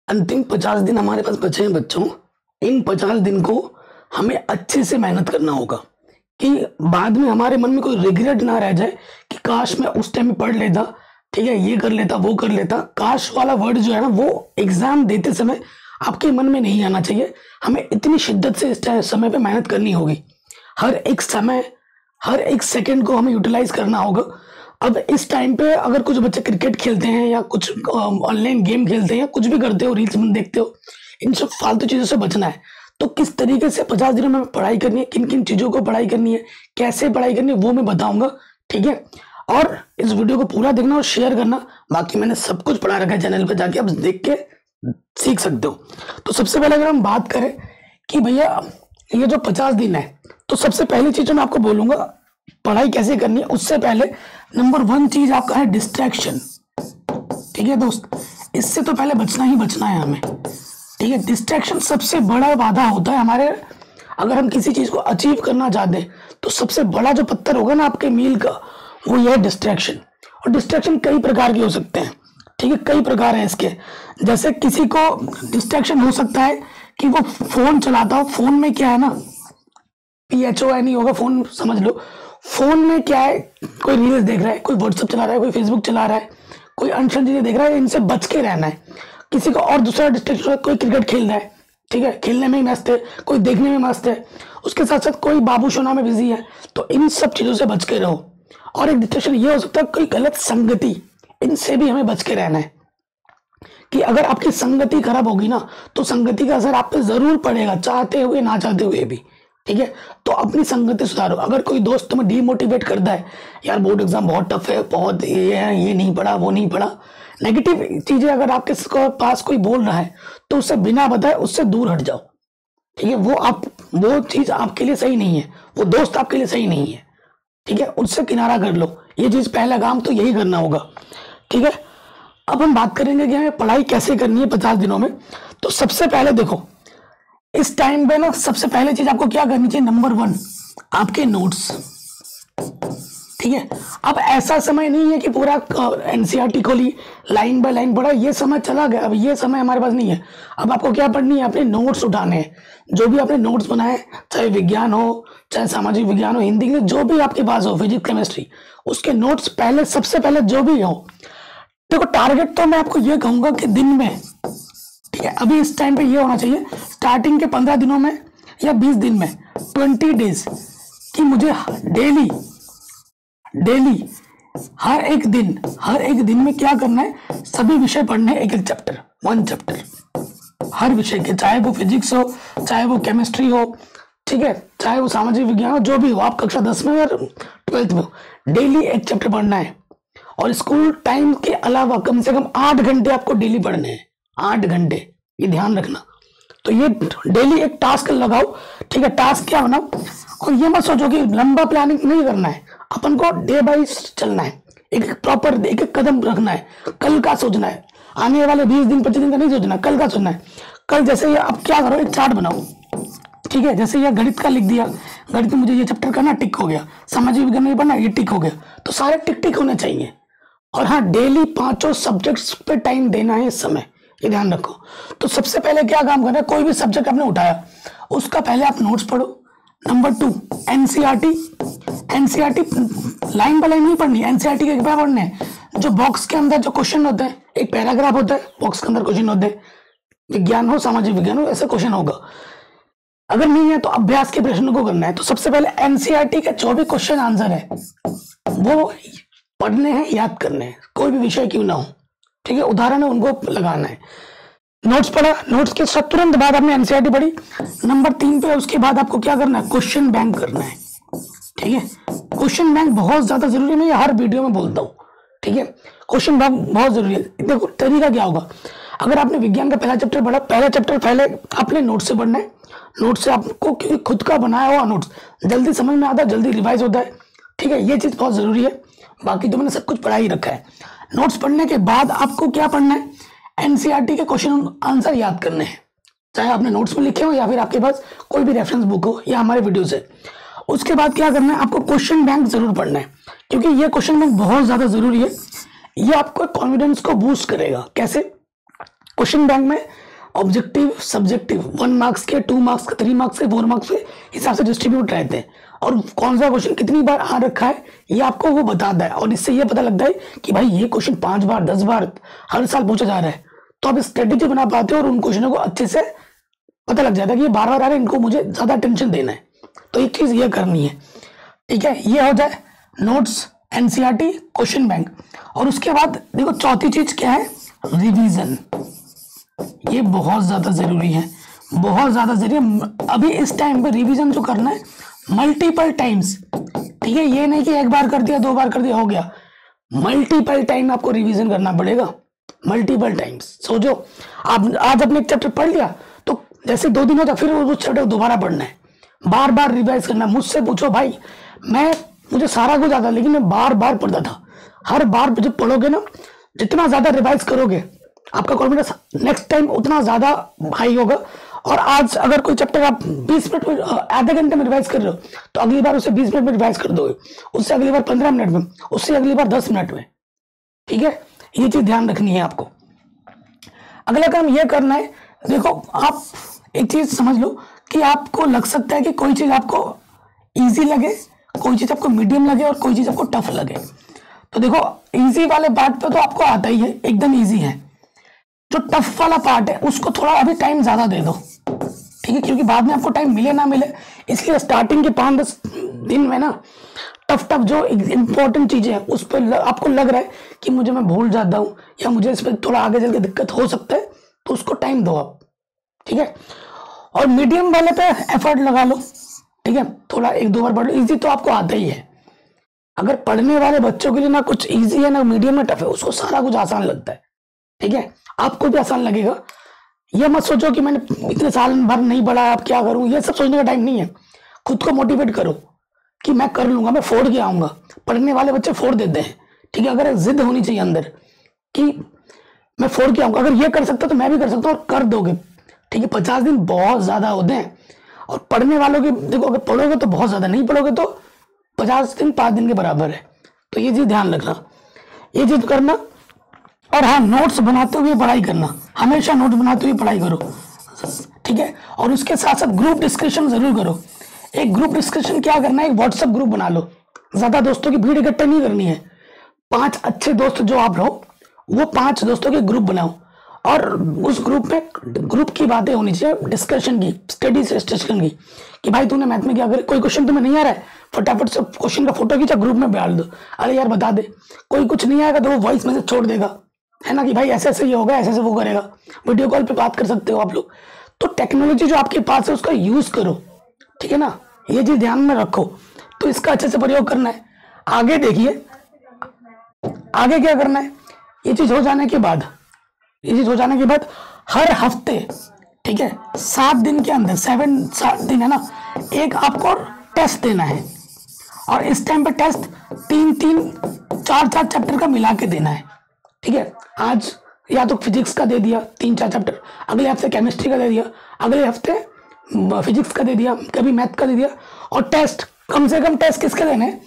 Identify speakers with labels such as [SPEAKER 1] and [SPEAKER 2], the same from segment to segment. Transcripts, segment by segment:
[SPEAKER 1] अंतिम 50 दिन हमारे पास बचे हैं बच्चों। इन 50 दिन को हमें अच्छे से मेहनत करना होगा कि बाद में हमारे मन में कोई रिग्रेट ना रह जाए कि काश मैं उस टाइम में पढ़ लेता, ठीक है, ये कर लेता, वो कर लेता। काश वाला वर्ड जो है ना, वो एग्जाम देते समय आपके मन में नहीं आना चाहिए। हमें इतनी शिद्दत से इस समय पे मेहनत करनी होगी। हर एक समय, हर एक सेकंड को हमें यूटिलाइज करना होगा। अब इस टाइम पे अगर कुछ बच्चे क्रिकेट खेलते हैं या कुछ ऑनलाइन गेम खेलते हैं या कुछ भी करते हो, रील्स देखते हो, इन सब फालतू चीजों से बचना है। तो किस तरीके से 50 दिनों में पढ़ाई करनी है, किन किन चीजों को पढ़ाई करनी है, कैसे पढ़ाई करनी है, वो मैं बताऊंगा, ठीक है। और इस वीडियो को पूरा देखना और शेयर करना। बाकी मैंने सब कुछ पढ़ा रखा है चैनल पे, जाके आप देख के सीख सकते हो। तो सबसे पहले अगर हम बात करें कि भैया ये जो 50 दिन है, तो सबसे पहली चीज मैं आपको बोलूंगा पढ़ाई कैसे करनी है। उससे पहले नंबर 1 चीज आपका है डिस्ट्रैक्शन, ठीक है दोस्त। इससे तो पहले बचना ही बचना है हमें, ठीक है। डिस्ट्रैक्शन सबसे बड़ा बाधा होता है हमारे, अगर हम किसी चीज को अचीव करना चाहते हैं तो सबसे बड़ा जो पत्थर होगा ना आपके मील का, वो ये है डिस्ट्रैक्शन। और डिस्ट्रैक्शन कई प्रकार के हो सकते हैं, ठीक है, कई प्रकार है इसके। जैसे किसी को डिस्ट्रैक्शन हो सकता है कि वो फोन चलाता हो। फोन में क्या है ना, PHON नहीं होगा, फोन समझ लो। फोन में क्या है, कोई रील्स देख रहा है, कोई व्हाट्सएप चला रहा है, कोई फेसबुक चला रहा है, कोई अनशन चीजें देख रहा है, इनसे बच के रहना है। किसी को और दूसरा डिस्ट्रैक्शन, कोई क्रिकेट खेल रहा है, ठीक है, खेलने में ही मस्त है, कोई देखने में मस्त है, उसके साथ साथ कोई बाबू सोना में बिजी है। तो इन सब चीजों से बच के रहो। और एक डिस्ट्रैक्शन ये हो सकता है कोई गलत संगति, इनसे भी हमें बच के रहना है कि अगर आपकी संगति खराब होगी ना, तो संगति का असर आप पे जरूर पड़ेगा, चाहते हुए ना चाहते हुए भी, ठीक है। तो अपनी संगति सुधारो। अगर कोई दोस्त तुम्हें डीमोटिवेट करता है, यार बोर्ड एग्जाम बहुत टफ है, बहुत ये है, ये नहीं पढ़ा, वो नहीं पढ़ा, नेगेटिव चीजें अगर आपके पास कोई बोल रहा है, तो उससे बिना बताए उससे दूर हट जाओ, ठीक है। वो चीज आपके लिए सही नहीं है, वो दोस्त आपके लिए सही नहीं है, ठीक है, उससे किनारा कर लो। ये चीज पहला काम तो यही करना होगा, ठीक है। अब हम बात करेंगे कि हमें पढ़ाई कैसे करनी है 50 दिनों में। तो सबसे पहले देखो, इस टाइम पे ना सबसे पहले चीज आपको क्या करनी चाहिए, नंबर 1 आपके नोट्स, ठीक है। अब ऐसा समय नहीं है कि पूरा NCERT खोली, लाइन बाय लाइन पढ़ा, ये समय चला गया। अब ये समय हमारे पास नहीं है। अब आपको क्या पढ़नी है, अपने नोट्स उठाने हैं। जो भी आपने नोट्स बनाए, चाहे विज्ञान हो, चाहे सामाजिक विज्ञान हो, हिंदी के जो भी आपके पास हो, फिजिक्स केमिस्ट्री, उसके नोट्स पहले, सबसे पहले जो भी हो। देखो टारगेट तो मैं आपको ये कहूंगा कि दिन में, ठीक है, अभी इस टाइम पे ये होना चाहिए स्टार्टिंग के 15 दिनों में या 20 दिन में, 20 डेज, कि मुझे डेली हर एक दिन में क्या करना है, सभी विषय पढ़ने हैं, एक एक चैप्टर, 1 चैप्टर हर विषय के, चाहे वो फिजिक्स हो, चाहे वो केमिस्ट्री हो, ठीक है, चाहे वो सामाजिक विज्ञान हो, जो भी हो, आप कक्षा 10 में या 12th में हो, डेली एक चैप्टर पढ़ना है। और स्कूल टाइम के अलावा कम से कम 8 घंटे आपको डेली पढ़ने हैं, 8 घंटे, ये ध्यान रखना। तो ये डेली एक टास्क लगाओ, ठीक है। टास्क क्या बनाओ, और ये मत सोचो कि लंबा प्लानिंग नहीं करना है, अपन को डे बाय चलना है, एक प्रॉपर एक एक कदम रखना है, कल का सोचना है, आने वाले 20 दिन 25 दिन का नहीं सोचना, कल का सोचना है। कल जैसे ये आप क्या करो, एक चार्ट बनाओ, ठीक है। जैसे ये गणित का लिख दिया, गणित में मुझे ये चैप्टर करना, टिक हो गया। सामाजिक विज्ञान में पढ़ना, ये टिक हो गया। तो सारे टिक टिक होने चाहिए। और हाँ, डेली 5 सब्जेक्ट्स पे टाइम देना है इस समय, ये ध्यान रखो। तो सबसे पहले क्या काम करना है, कोई भी सब्जेक्ट आपने उठाया, उसका पहले आप नोट्स पढ़ो। Number 2 NCERT line by line नहीं पढ़नी, NCERT के क्या पढ़ने हैं, जो बॉक्स के अंदर जो क्वेश्चन होते हैं, एक पैराग्राफ होता है, बॉक्स के अंदर क्वेश्चन होते हैं, विज्ञान हो, सामाजिक विज्ञान हो, ऐसे क्वेश्चन होगा। अगर नहीं है तो अभ्यास के प्रश्नों को करना है। तो सबसे पहले NCERT के जो भी क्वेश्चन आंसर है वो पढ़ने हैं, याद करने हैं, कोई भी विषय क्यों ना हो, ठीक है, उदाहरण है उनको लगाना है। नोट्स पढ़ा, नोट्स के तुरंत बाद आपने NCERT पढ़ी। नंबर 3 पे उसके बाद आपको क्या करना है, क्वेश्चन बैंक करना है, ठीक है। क्वेश्चन बैंक बहुत ज्यादा जरूरी है, मैं हर वीडियो में बोलता हूँ, ठीक है। क्वेश्चन बैंक बहुत जरूरी है। देखो तरीका क्या होगा, अगर आपने विज्ञान का पहला चैप्टर पढ़ा, पहला चैप्टर पहले अपने नोट से पढ़ना है। नोट से आपको खुद का बनाया हुआ नोट्स जल्दी समझ में आता है, जल्दी रिवाइज होता है, ठीक है। ये चीज बहुत जरूरी है। बाकी तो मैंने सब कुछ पढ़ा ही रखा है। नोट्स पढ़ने के बाद आपको क्या पढ़ना है, NCERT के क्वेश्चन आंसर याद करने हैं, चाहे आपने नोट्स में लिखे हो या फिर आपके पास कोई भी रेफरेंस बुक हो या हमारे वीडियो से। उसके बाद क्या करना है, आपको क्वेश्चन बैंक जरूर पढ़ना है, क्योंकि ये क्वेश्चन बैंक बहुत ज्यादा जरूरी है। ये आपको कॉन्फिडेंस को बूस्ट करेगा। कैसे, क्वेश्चन बैंक में ऑब्जेक्टिव सब्जेक्टिव 1 मार्क्स के, 2 मार्क्स के, 3 मार्क्स के, 4 मार्क्स के हिसाब से डिस्ट्रीब्यूट रहते हैं, और कौन सा क्वेश्चन कितनी बार आ रखा है ये आपको वो बताता है, और इससे ये पता लगता है कि भाई ये क्वेश्चन 5 बार 10 बार हर साल पूछा जा रहा है, तो आप स्ट्रेटेजी बना पाते हो और उन क्वेश्चनों को अच्छे से पता लग जाता है कि ये बार बार आ रहे हैं, इनको मुझे ज्यादा टेंशन देना है, तो एक चीज ये करनी है। ठीक है, ये हो जाए नोट्स, एनसीईआरटी, क्वेश्चन बैंक। और उसके बाद देखो चौथी चीज क्या है, रिवीजन। ये बहुत ज्यादा जरूरी है, बहुत ज्यादा जरूरी है। अभी इस टाइम पे रिवीजन जो करना है मल्टीपल टाइम्स। ठीक है, ये नहीं कि एक बार कर दिया 2 बार कर दिया हो गया, मल्टीपल टाइम आपको रिवीजन करना पड़ेगा, मल्टीपल टाइम्स। सोचो आप आज अपने एक चैप्टर पढ़ लिया तो जैसे 2 दिन होता फिर वो चैप्टर दोबारा पढ़ना है, बार बार रिवाइज करना। मुझसे पूछो भाई, मुझे सारा कुछ आता लेकिन मैं बार बार पढ़ता था। हर बार जब पढ़ोगे ना, जितना ज्यादा रिवाइज करोगे आपका कॉन्फिडेंस नेक्स्ट टाइम उतना ज्यादा हाई होगा। और आज अगर कोई चैप्टर आप 20 मिनट में, आधे घंटे में रिवाइज कर रहे हो, तो अगली बार उसे 20 मिनट में रिवाइज कर दोगे, उससे अगली बार 15 मिनट में, उससे अगली बार 10 मिनट में। ठीक है, ये चीज ध्यान रखनी है आपको। अगला काम ये करना है, देखो आप एक चीज समझ लो कि आपको लग सकता है कि कोई चीज आपको इजी लगे, कोई चीज आपको मीडियम लगे और कोई चीज आपको टफ लगे। तो देखो इजी वाले पार्ट पे तो आपको आता ही है, एकदम इजी है। जो टफ वाला पार्ट है उसको थोड़ा अभी टाइम ज्यादा दे दो, ठीक है, क्योंकि बाद में आपको टाइम मिले ना मिले, इसलिए स्टार्टिंग के 5-10 दिन में ना टफ जो इंपॉर्टेंट चीजें हैं उस पर आपको लग रहा है कि मुझे मैं भूल जाता हूँ या मुझे इस पर थोड़ा आगे चल के दिक्कत हो सकता है, तो उसको टाइम दो आप। ठीक है, और मीडियम वाले पे एफर्ट लगा लो। ठीक है, थोड़ा 1-2 बार पढ़ लो, इजी तो आपको आता ही है। अगर पढ़ने वाले बच्चों के लिए ना कुछ इजी है ना मीडियम में टफ है, उसको सारा कुछ आसान लगता है। ठीक है, आपको भी आसान लगेगा। ये मत सोचो कि मैंने इतने साल भर नहीं पढ़ा अब क्या करूं, ये सब सोचने का टाइम नहीं है। खुद को मोटिवेट करो कि मैं कर लूंगा, मैं फोड़ के आऊंगा। पढ़ने वाले बच्चे फोड़ देते हैं। ठीक है, अगर एक जिद होनी चाहिए अंदर कि मैं फोड़ के आऊंगा, अगर ये कर सकता तो मैं भी कर सकता हूँ, और कर दोगे। ठीक है, 50 दिन बहुत ज्यादा होते हैं, और पढ़ने वालों के देखो अगर पढ़ोगे तो बहुत ज्यादा, नहीं पढ़ोगे तो 50 दिन 5 दिन के बराबर है। तो ये चीज ध्यान रखना, ये चीज करना। और हाँ, नोट्स बनाते हुए पढ़ाई करना, हमेशा नोट्स बनाते हुए पढ़ाई करो। ठीक है, और उसके साथ साथ ग्रुप डिस्कशन जरूर करो। एक ग्रुप डिस्कशन क्या करना है, एक व्हाट्सएप ग्रुप बना लो। ज्यादा दोस्तों की भीड़ इकट्ठा नहीं करनी है, 5 अच्छे दोस्त जो आप रहो वो 5 दोस्तों के ग्रुप बनाओ, और उस ग्रुप में ग्रुप की बातें होनी चाहिए, डिस्कशन की, स्टडी से डिस्कशन की, कि भाई तूने मैथ में क्या करे, कोई क्वेश्चन तुम्हें नहीं आ रहा है फटाफट से क्वेश्चन का फोटो खींचा ग्रुप में डाल दो, अरे यार बता दे। कोई कुछ नहीं आएगा तो वो वॉइस मैसेज छोड़ देगा, है ना, कि भाई ऐसे ऐसे ये होगा, ऐसे ऐसे वो करेगा। वीडियो कॉल पे बात कर सकते हो आप लोग। तो टेक्नोलॉजी जो आपके पास है उसका यूज करो। ठीक है ना, ये चीज ध्यान में रखो। तो इसका अच्छे से प्रयोग करना है। आगे देखिए, आगे क्या करना है, ये चीज हो जाने के बाद, हर हफ्ते, ठीक है, 7 दिन के अंदर, 7 दिन है ना, एक आपको टेस्ट देना है। और इस टाइम पे टेस्ट 3-3, 4-4 चैप्टर का मिला के देना है। ठीक है, आज या तो फिजिक्स का दे दिया 3-4 चैप्टर, अगले हफ्ते केमिस्ट्री का दे दिया, अगले हफ्ते फिजिक्स का दे दिया, कभी मैथ का दे दिया। और टेस्ट कम से कम टेस्ट किसके देने हैं,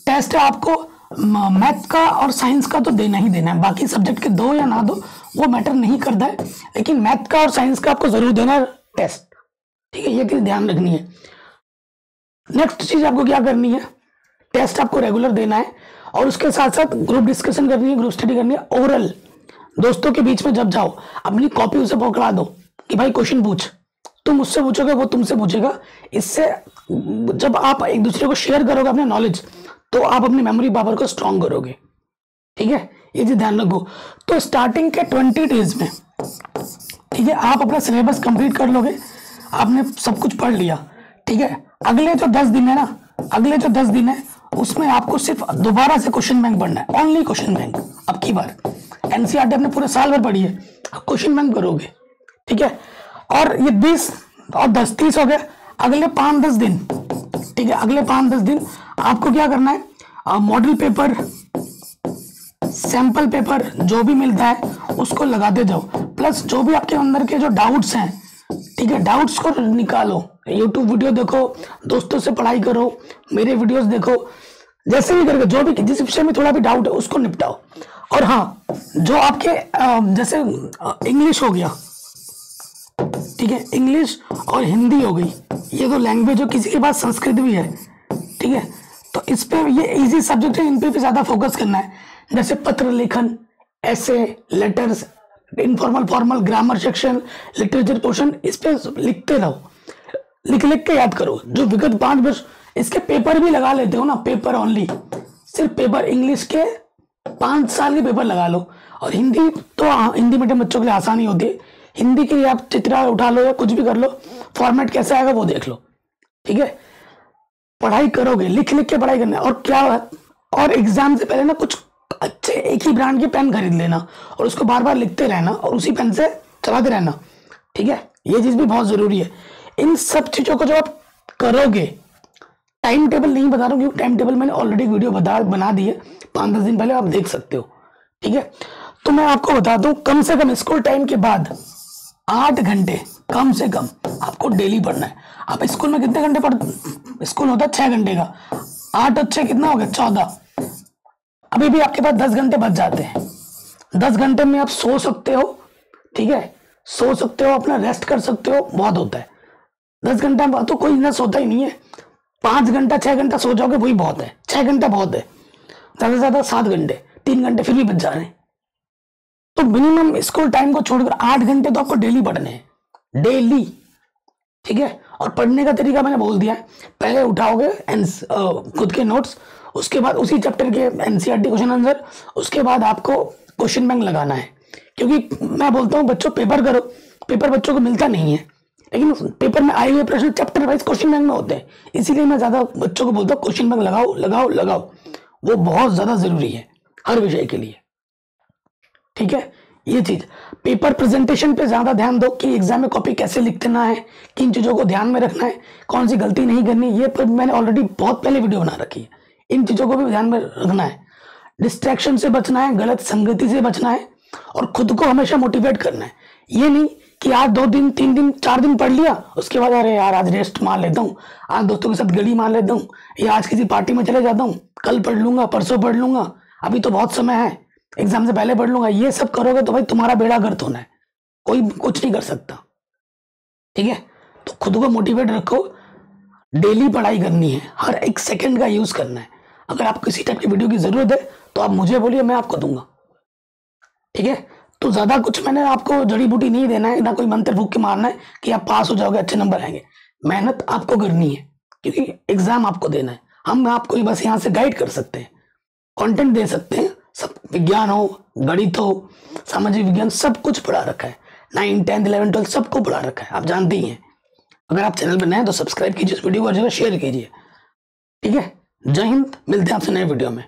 [SPEAKER 1] टेस्ट आपको मैथ का और साइंस का तो देना ही देना है। बाकी सब्जेक्ट के दो या ना दो वो मैटर नहीं करता है, लेकिन मैथ का और साइंस का आपको जरूर देना है टेस्ट। ठीक है, ये चीज ध्यान रखनी है। नेक्स्ट चीज आपको क्या करनी है, टेस्ट आपको रेगुलर देना है, और उसके साथ साथ ग्रुप डिस्कशन करनी है, ग्रुप स्टडी करनी है। ओरल दोस्तों के बीच में जब जाओ अपनी कॉपी उसे पकड़ा दो कि भाई क्वेश्चन पूछ, तुम उससे पूछोगे वो तुमसे पूछेगा। इससे जब आप एक दूसरे को शेयर करोगे अपने नॉलेज, तो आप अपनी मेमोरी पावर को स्ट्रांग करोगे। ठीक है, ये चीज ध्यान रखो। तो स्टार्टिंग के 20 डेज में, ठीक है, आप अपना सिलेबस कंप्लीट कर लोगे, आपने सब कुछ पढ़ लिया। ठीक है, अगले जो 10 दिन है ना, अगले जो 10 दिन है उसमें आपको सिर्फ दोबारा से क्वेश्चन बैंक पढ़ना है, ओनली क्वेश्चन बैंक। अब की बार एनसीईआरटी आपने पूरे साल भर पढ़ी है, क्वेश्चन बैंक करोगे। ठीक है, और ये 20 और 10 30 हो गया। अगले 5-10 दिन, ठीक है, अगले 5-10 दिन आपको क्या करना है, मॉडल पेपर, सैंपल पेपर जो भी मिलता है उसको लगाते जाओ, प्लस जो भी आपके अंदर के जो डाउट्स हैं, ठीक है, डाउट्स को निकालो। यूट्यूब वीडियो देखो, दोस्तों से पढ़ाई करो, मेरे वीडियोस देखो, जैसे भी करके जो भी जिस विषय में थोड़ा भी डाउट है उसको निपटाओ। और हाँ, जो आपके जैसे इंग्लिश हो गया, ठीक है, इंग्लिश और हिंदी हो गई, ये तो लैंग्वेज हो, किसी के पास संस्कृत भी है, ठीक है, तो इस पे ये इजी सब्जेक्ट है, इन पे भी ज्यादा फोकस करना है। जैसे पत्र लेखन, ऐसे, letters, informal formal, grammar section, literature portion, इस पे लिखते रहो, लिख लिख के याद करो। जो विगत 5 वर्ष, इसके पेपर भी लगा लेते हो ना, पेपर ओनली, सिर्फ पेपर, इंग्लिश के 5 साल के पेपर लगा लो। और हिंदी तो हिंदी मीडियम बच्चों के लिए आसानी होती है, हिंदी के लिए आप चित्रा उठा लो या कुछ भी कर लो, फॉर्मेट कैसा आएगा वो देख लो, ठीक है। पढ़ाई करोगे, लिख लिख के पढ़ाई करना है। और क्या, और एग्जाम से पहले ना कुछ अच्छे एक ही ब्रांड के पेन खरीद लेना और उसको बार बार लिखते रहना और उसी पेन से चलाते रहना, ठीक है, ये चीज भी बहुत जरूरी है। इन सब चीजों को जो आप करोगे, टाइम टेबल नहीं बता रहा हूँ क्योंकि टाइम टेबल मैंने ऑलरेडी वीडियो बना दी है 5-10 दिन पहले, आप देख सकते हो, ठीक है। तो मैं आपको बता दूं, कम से कम स्कूल टाइम के बाद 8 घंटे कम से कम आपको डेली पढ़ना है। आप स्कूल में कितने घंटे पढ़, स्कूल होता है 6 घंटे का, 8 और 6 कितना हो गया, 14। अभी भी आपके पास 10 घंटे बच जाते हैं। 10 घंटे में आप सो सकते हो, ठीक है, सो सकते हो, अपना रेस्ट कर सकते हो, बहुत होता है। 10 घंटा में तो कोई ना सोता ही नहीं है, 5 घंटा 6 घंटा सो जाओगे वही बहुत है, 6 घंटा बहुत है, ज्यादा से ज्यादा 7 घंटे, 3 घंटे फिर भी बच जा रहे हैं। तो मिनिमम स्कूल टाइम को छोड़कर 8 घंटे तो आपको डेली पढ़ने हैं, डेली, ठीक है। और पढ़ने का तरीका मैंने बोल दिया है, पहले उठाओगे खुद के नोट्स, उसके बाद उसी चैप्टर के एनसीईआरटी क्वेश्चन आंसर, उसके बाद आपको क्वेश्चन बैंक लगाना है। क्योंकि मैं बोलता हूँ बच्चों पेपर करो, पेपर बच्चों को मिलता नहीं है, लेकिन पेपर में आए हुए प्रश्न चैप्टर वाइज क्वेश्चन बैंक में होते हैं, इसीलिए मैं ज्यादा बच्चों को बोलता हूँ क्वेश्चन बैंक लगाओ लगाओ लगाओ, वो बहुत ज्यादा जरूरी है हर विषय के लिए, ठीक है। ये चीज, पेपर प्रेजेंटेशन पे ज्यादा ध्यान दो कि एग्जाम में कॉपी कैसे लिखना है, किन चीजों को ध्यान में रखना है, कौन सी गलती नहीं करनी, ये पर मैंने ऑलरेडी बहुत पहले वीडियो बना रखी है, इन चीजों को भी ध्यान में रखना है। डिस्ट्रैक्शन से बचना है, गलत संगति से बचना है, और खुद को हमेशा मोटिवेट करना है। ये नहीं कि आज 2 दिन 3 दिन 4 दिन पढ़ लिया, उसके बाद अरे यार आज रेस्ट मार लेता हूँ, आज दोस्तों के साथ गली मार लेता हूँ, या आज किसी पार्टी में चले जाता हूँ, कल पढ़ लूंगा, परसों पढ़ लूंगा, अभी तो बहुत समय है, एग्जाम से पहले पढ़ लूंगा। ये सब करोगे तो भाई तुम्हारा बेड़ा गर्क होना है, कोई कुछ नहीं कर सकता, ठीक है। तो खुद को मोटिवेट रखो, डेली पढ़ाई करनी है, हर एक सेकंड का यूज करना है। अगर आपको किसी टाइप की वीडियो की जरूरत है तो आप मुझे बोलिए, मैं आपको दूंगा, ठीक है। तो ज्यादा कुछ मैंने आपको जड़ी बूटी नहीं देना है, ना कोई मंत्र फूक के मारना है कि आप पास हो जाओगे, अच्छे नंबर आएंगे। मेहनत आपको करनी है क्योंकि एग्जाम आपको देना है। हम आपको बस यहाँ से गाइड कर सकते हैं, कंटेंट दे सकते हैं, सब विज्ञान हो, गणित हो, सामाजिक विज्ञान, सब कुछ पढ़ा रखा है, 9, 10, 11, 12 सबको पढ़ा रखा है, आप जानते ही हैं। अगर आप चैनल पर नए हैं तो सब्सक्राइब कीजिए, इस वीडियो को जगह शेयर कीजिए, ठीक है। जय हिंद, मिलते हैं आपसे नए वीडियो में।